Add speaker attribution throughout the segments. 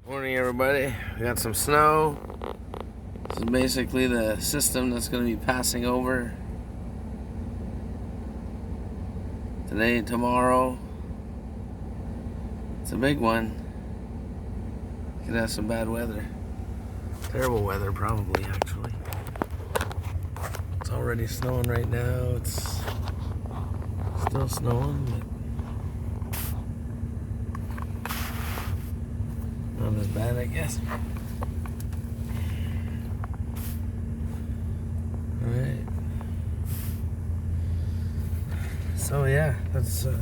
Speaker 1: Morning, everybody. We got some snow. This is basically the system that's going to be passing over today and tomorrow. It's a big one. Could have some bad weather. Terrible weather, probably, actually. It's already snowing right now. It's still snowing, but not as bad, I guess. Alright. So yeah, that's what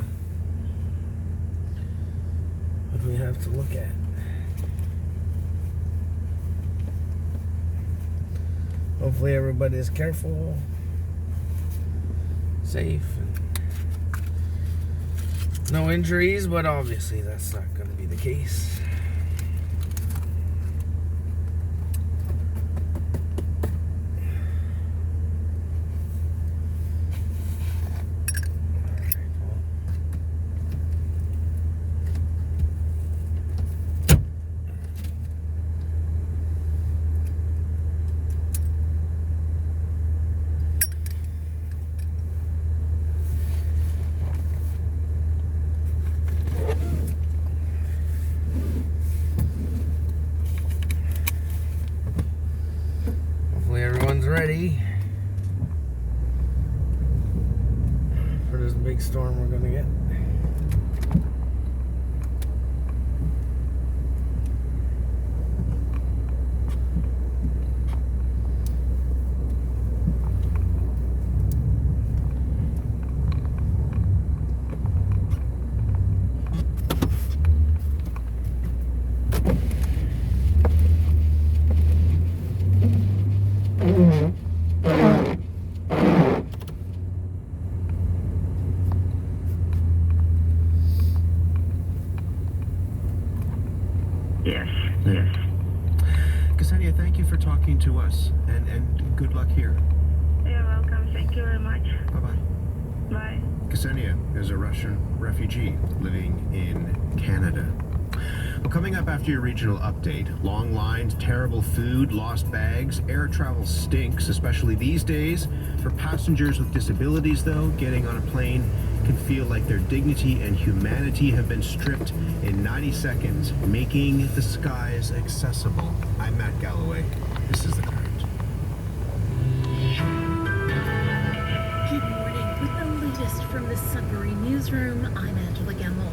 Speaker 1: we have to look at. Hopefully everybody is careful, safe, and no injuries, but obviously that's not going to be the case. Everyone's ready for this big storm we're gonna get.
Speaker 2: Yes. Ksenia, thank you for talking to us, and good luck here.
Speaker 3: You're welcome. Thank you very much.
Speaker 2: Bye-bye.
Speaker 3: Bye.
Speaker 2: Ksenia is a Russian refugee living in Canada. Well, coming up after your regional update, long lines, terrible food, lost bags, air travel stinks, especially these days. For passengers with disabilities, though, getting on a plane can feel like their dignity and humanity have been stripped in 90 seconds, making the skies accessible. I'm Matt Galloway. This is The Current.
Speaker 4: Good morning. With the latest from the Sudbury newsroom, I'm Angela Gemmel.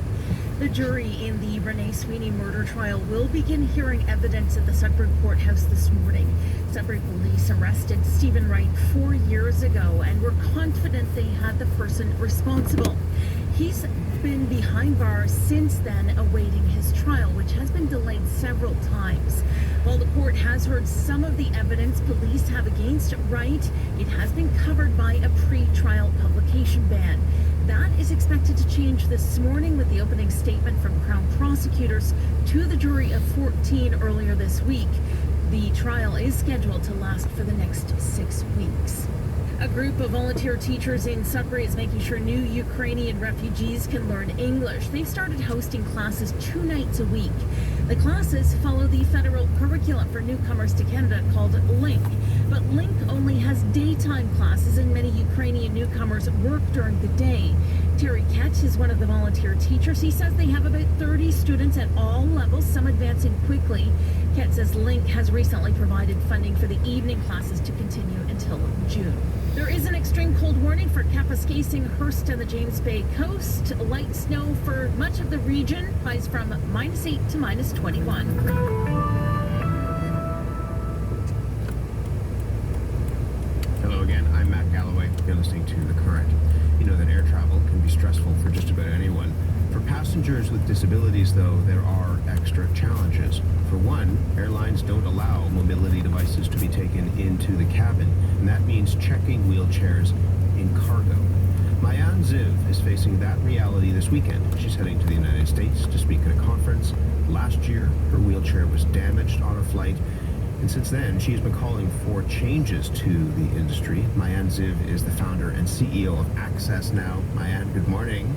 Speaker 4: The jury in the Renee Sweeney murder trial will begin hearing evidence at the Sudbury courthouse this morning. Sudbury police arrested Stephen Wright 4 years ago and were confident they had the person responsible. He's been behind bars since then, awaiting his trial, which has been delayed several times. While the court has heard some of the evidence police have against Wright, it has been covered by a pre-trial publication ban. That is expected to change this morning with the opening statement from Crown prosecutors to the jury of 14 earlier this week. The trial is scheduled to last for the next 6 weeks. A group of volunteer teachers in Sudbury is making sure new Ukrainian refugees can learn English. They've started hosting classes 2 nights a week. The classes follow the federal curriculum for newcomers to Canada called LINK. But LINK only has daytime classes, and many Ukrainian newcomers work during the day. Terry Ketch is one of the volunteer teachers. He says they have about 30 students at all levels, some advancing quickly. Ketch says LINK has recently provided funding for the evening classes to continue until June. There is an extreme cold warning for Kapuskasing, Hearst, and the James Bay coast. Light snow for much of the region, highs from -8 to -21.
Speaker 2: Hello again, I'm Matt Galloway. You're listening to The Current. You know that air travel can be stressful for just about anyone. For passengers with disabilities, though, there are extra challenges. For one, airlines don't allow mobility devices to be taken into the cabin, and that means checking wheelchairs in cargo. Mayan Ziv is facing that reality this weekend. She's heading to the United States to speak at a conference. Last year, her wheelchair was damaged on a flight, and since then, she's been calling for changes to the industry. Mayan Ziv is the founder and CEO of Access Now. Mayan, good morning.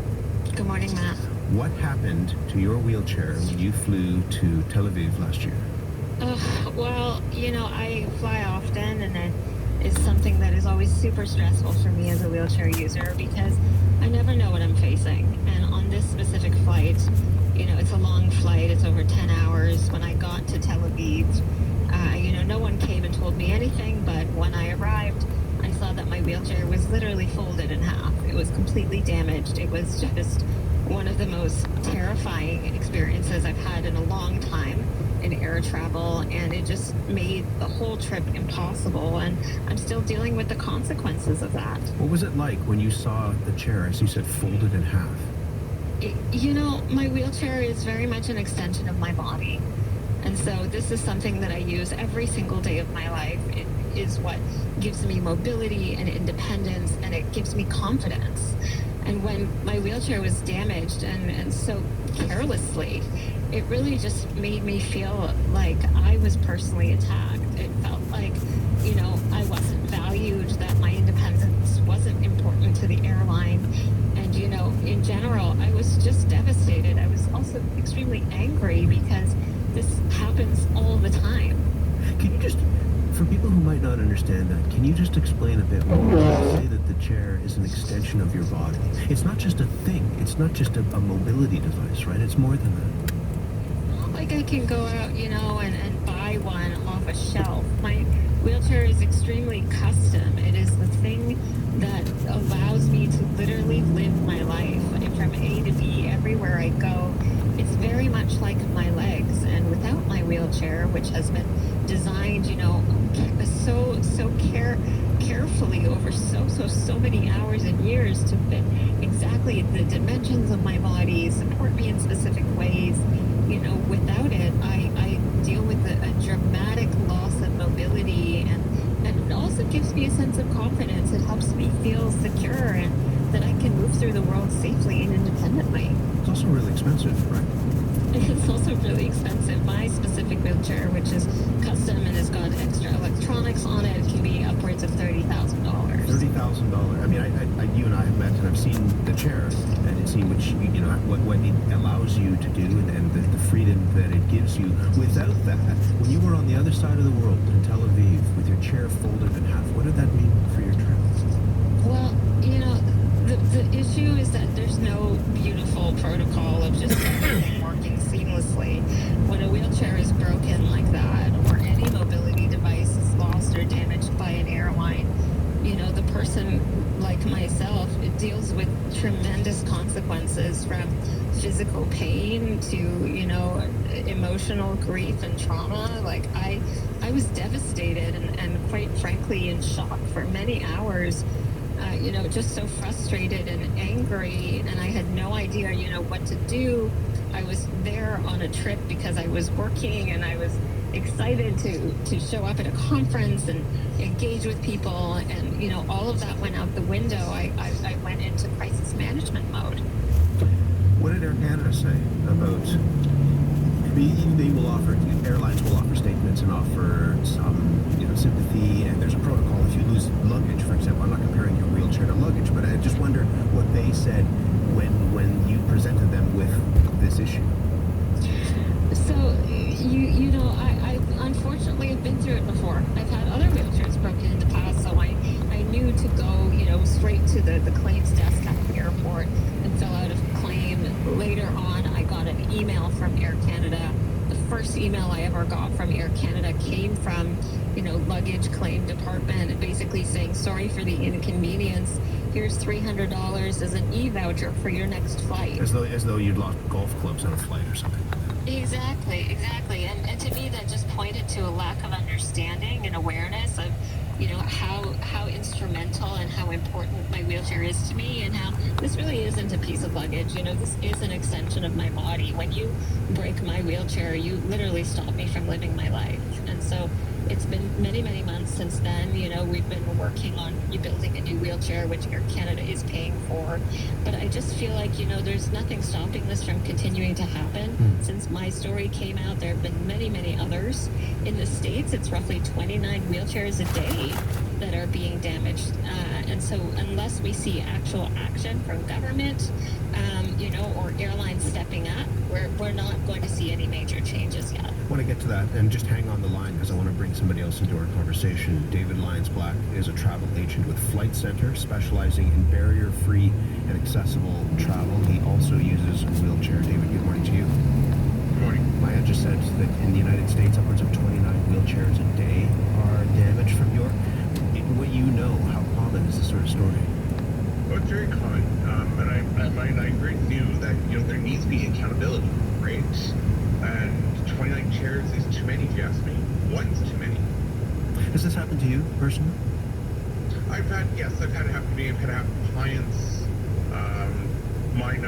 Speaker 5: Good morning, Matt.
Speaker 2: What happened to your wheelchair when you flew to Tel Aviv last year?
Speaker 5: Well, I fly often, and it is something that is always super stressful for me as a wheelchair user because I never know what I'm facing. And on this specific flight, it's a long flight, it's over 10 hours. When I got to Tel Aviv, no one came and told me anything, but when I arrived, I saw that my wheelchair was literally folded in half. It was completely damaged. It was just one of the most terrifying experiences I've had in a long time in air travel, and it just made the whole trip impossible, and I'm still dealing with the consequences of that.
Speaker 2: What was it like when you saw the chair, as you said, folded in half?
Speaker 5: My wheelchair is very much an extension of my body. And so this is something that I use every single day of my life. It is what gives me mobility and independence, and it gives me confidence. And when my wheelchair was damaged and so carelessly, it really just made me feel like I was personally attacked. It felt like, I wasn't valued, that my independence wasn't important to the airline. And, in general, I was just devastated. I was also extremely angry because this happens all the time.
Speaker 2: Can you just, for people who might not understand that, can you just explain a bit more? You say that the chair is an extension of your body. It's not just a thing. It's not just a mobility device, right? It's more than that.
Speaker 5: Like I can go out, and buy one off a shelf. My wheelchair is extremely custom. It is the thing that allows me to literally live my life from A to B everywhere I go. It's very much like my legs, and without my wheelchair, which has been designed, so carefully over so many hours and years to fit exactly the dimensions of my body, support me in specific ways. Without it, I deal with a dramatic loss of mobility, and it also gives me a sense of confidence. It helps me feel secure and that I can move through the world safely and independently.
Speaker 2: It's also really expensive, right?
Speaker 5: It's also really expensive. My specific wheelchair, which is custom and has got extra electronics on it, can be upwards of $30,000.
Speaker 2: $30,000. I mean, you and I have met, and I've seen the chair, and it's seen what it allows you to do, and the freedom that it gives you. Without that, when you were on the other side of the world in Tel Aviv with your chair folded in half, what did that mean for your travels?
Speaker 5: Well, the issue is that there's no beautiful protocol of just everything working seamlessly. When a wheelchair is broken like that, or any mobility device is lost or damaged by an airline, the person like myself, it deals with tremendous consequences, from physical pain to, emotional grief and trauma. Like I was devastated and quite frankly in shock for many hours. Just so frustrated and angry, and I had no idea, what to do. I was there on a trip because I was working, and I was excited to show up at a conference and engage with people, and, all of that went out the window. I went into crisis management mode.
Speaker 2: What did Air Canada say about, they will offer, airlines will offer statements and offer some, sympathy, and there's a protocol if you lose luggage, for example. I'm not comparing your wheelchair to luggage, but I just wonder what they said when you presented them with this issue.
Speaker 5: So, I unfortunately have been through it before. I've had other wheelchairs broken in the past, so I knew to go, straight to the claims desk at the airport and fill out a claim. Later on, I got an email from Air Canada. The first email I ever got from Air Canada came from, luggage claim department, basically saying, sorry for the inconvenience. Here's $300 as an e-voucher for your next flight.
Speaker 2: As though you'd lost golf clubs on a flight or something.
Speaker 5: Exactly. And to me, that just pointed to a lack of understanding and awareness of, how instrumental and how important my wheelchair is to me, and how this really isn't a piece of luggage. This is an extension of my body. When you break my wheelchair, you literally stop me from living my life. And so it's been many, many months since then. We've been working on building a new wheelchair, which Air Canada is paying for. But I just feel like, there's nothing stopping this from continuing to happen. Since my story came out, there have been many, many others. In the States, it's roughly 29 wheelchairs a day that are being damaged. And so unless we see actual action from government, or airlines stepping up, we're not going to see any major changes yet.
Speaker 2: I want to get to that, and just hang on the line because I want to bring somebody else into our conversation. David Lyons-Black is a travel agent with Flight Center, specializing in barrier-free and accessible travel. He also uses a wheelchair. David, good morning to you.
Speaker 6: Good morning.
Speaker 2: Maya just said that in the United States, upwards of 29 wheelchairs a day are damaged from your... What you know, how common is this sort of story?
Speaker 6: Well, it's very common, and I agree with you that there needs to be accountability, right? And 29 chairs is too many, if you ask me. One's too many.
Speaker 2: Has this happened to you personally?
Speaker 6: I've had it happen to me. I've had it happen to clients. Mine,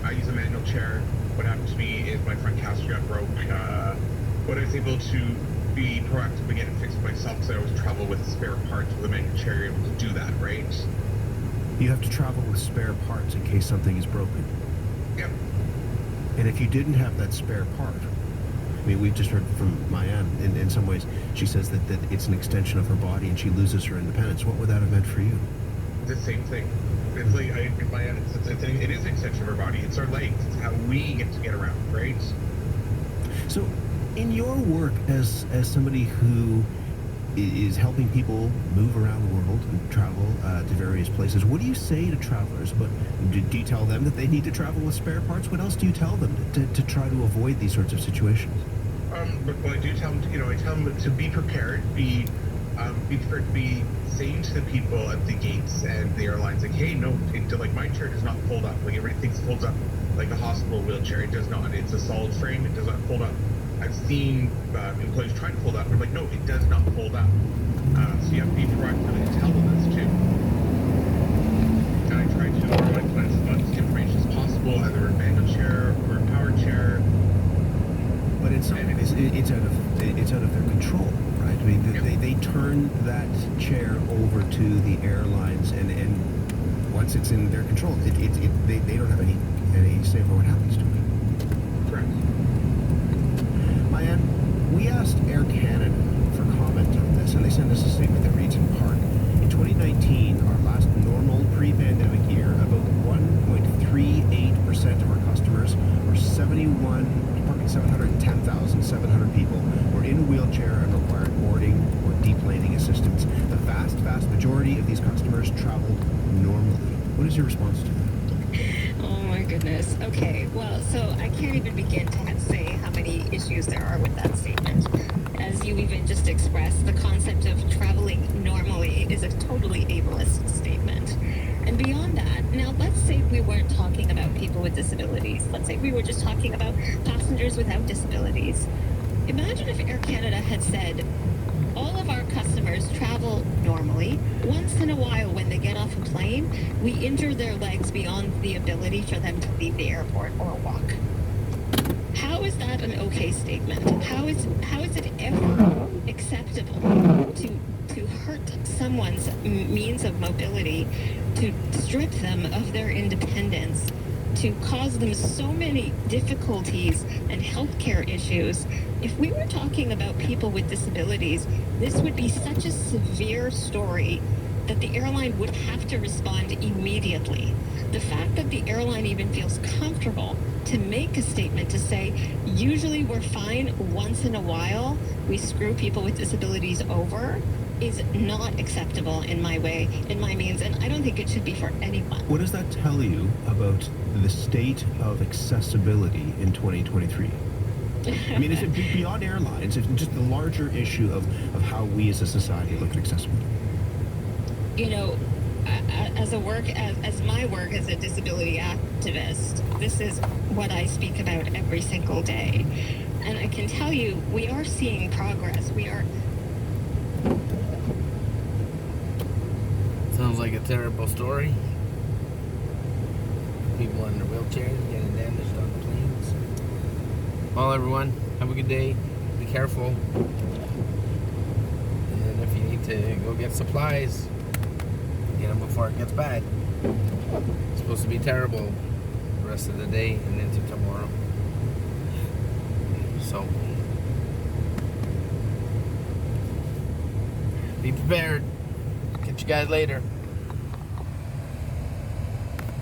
Speaker 6: I use a manual chair. What happened to me is my front caster got broke. But I was able to be proactive and get it fixed myself because I always travel with spare parts with a manual chair. You're able to do that, right?
Speaker 2: You have to travel with spare parts in case something is broken.
Speaker 6: Yep.
Speaker 2: And if you didn't have that spare part, I mean, we've just heard from Maya, in some ways, she says that it's an extension of her body and she loses her independence. What would that have meant for you?
Speaker 6: The same thing. It's like, it is an extension of our body. It's our legs. It's how we get around, right?
Speaker 2: So, in your work as somebody who is helping people move around the world and travel to various places, what do you say to travelers? But do you tell them that they need to travel with spare parts? What else do you tell them to try to avoid these sorts of situations?
Speaker 6: Well, I do tell them, I tell them to be prepared, be prepared to be saying to the people at the gates and the airlines, like, hey, no, like my chair does not fold up. Like everybody thinks it folds up like a hospital wheelchair. It does not. It's a solid frame. It does not fold up. I've seen employees try to fold up. I'm like, no, it does not fold up. So you have to be proactive and tell them this too. And I try to offer my clients as much information as possible, either a manual chair or a power chair.
Speaker 2: But in some ways, it's out of their control, right? I mean, they turn that chair over to the airlines, and once it's in their control, they don't have any say over what happens to it.
Speaker 6: Correct.
Speaker 2: Mayan, we asked Air Canada for comment on this, and they sent us a statement that reads in part, in 2019, our last normal pre-pandemic year, about 1.38% of our customers, or 710,700 people, were in a wheelchair and required boarding or deplaning assistance. The vast majority of these customers traveled normally. What is your response to that?
Speaker 5: Oh my goodness. Okay, well, so I can't even begin to say how many issues there are with that statement. As you even just expressed, the concept of traveling normally is a totally ableist statement. And beyond that, now let's say we weren't talking about people with disabilities. Let's say we were just talking about passengers without disabilities. Imagine if Air Canada had said, all of our customers travel normally. Once in a while, when they get off a plane, we injure their legs beyond the ability for them to leave the airport or walk. How is that an okay statement? How is it ever acceptable to hurt someone's means of mobility, to strip them of their independence, to cause them so many difficulties and healthcare issues? If we were talking about people with disabilities, this would be such a severe story that the airline would have to respond immediately. The fact that the airline even feels comfortable to make a statement to say, usually we're fine, once in a while we screw people with disabilities over, is not acceptable in my means, and I don't think it should be for anyone.
Speaker 2: What does that tell you about the state of accessibility in 2023? I mean, is it beyond airlines? It's just the larger issue of how we as a society look at accessibility.
Speaker 5: As my work as a disability activist, this is what I speak about every single day. And I can tell you, we are seeing progress.
Speaker 1: Sounds like a terrible story. People in their wheelchairs getting damaged on the planes. Well, everyone, have a good day. Be careful. And if you need to go get supplies, get them before it gets bad. It's supposed to be terrible the rest of the day and into tomorrow. So, Be prepared. Catch you guys later.